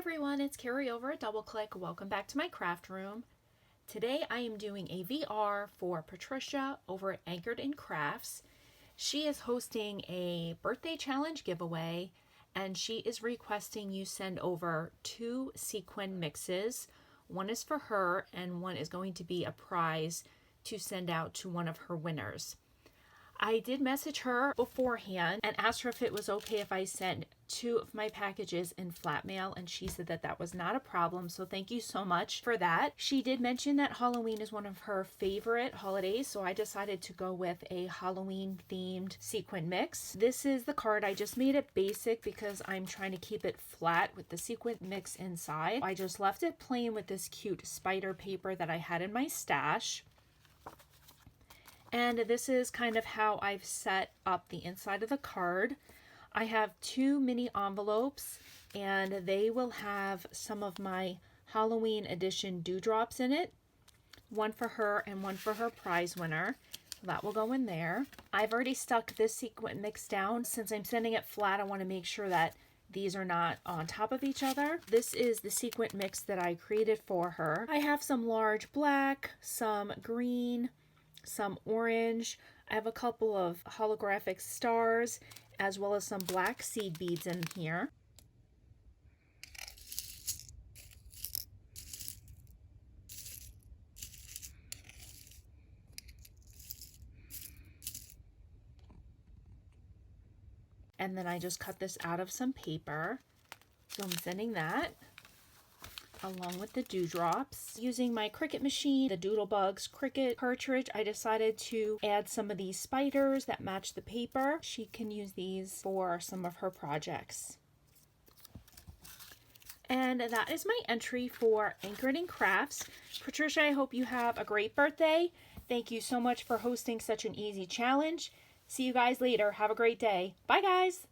everyone, it's Carrie over at Double Click. Welcome back to my craft room. Today I am doing a VR for Patricia over at Anchored in Crafts. She is hosting a birthday challenge giveaway and she is requesting you send over 2 sequin mixes. One is for her and one is going to be a prize to send out to one of her winners. I did message her beforehand and asked her if it was okay if I sent 2 of my packages in flat mail, and she said that that was not a problem, so thank you so much for that. She did mention that Halloween is one of her favorite holidays, so I decided to go with a Halloween themed sequin mix. This is the card. I just made it basic because I'm trying to keep it flat with the sequin mix inside. I just left it plain with this cute spider paper that I had in my stash. And this is kind of how I've set up the inside of the card. I have 2 mini envelopes and they will have some of my Halloween edition dewdrops in it. One for her and one for her prize winner. That will go in there. I've already stuck this sequin mix down. Since I'm sending it flat, I want to make sure that these are not on top of each other. This is the sequin mix that I created for her. I have some large black, some green, some orange. I have a couple of holographic stars as well as some black seed beads in here. And then I just cut this out of some paper. So I'm sending that along with the dewdrops. Using my Cricut machine, the Doodlebugs Cricut cartridge, I decided to add some of these spiders that match the paper. She can use these for some of her projects. And that is my entry for Anchored in Crafts. Patricia, I hope you have a great birthday. Thank you so much for hosting such an easy challenge. See you guys later. Have a great day. Bye, guys.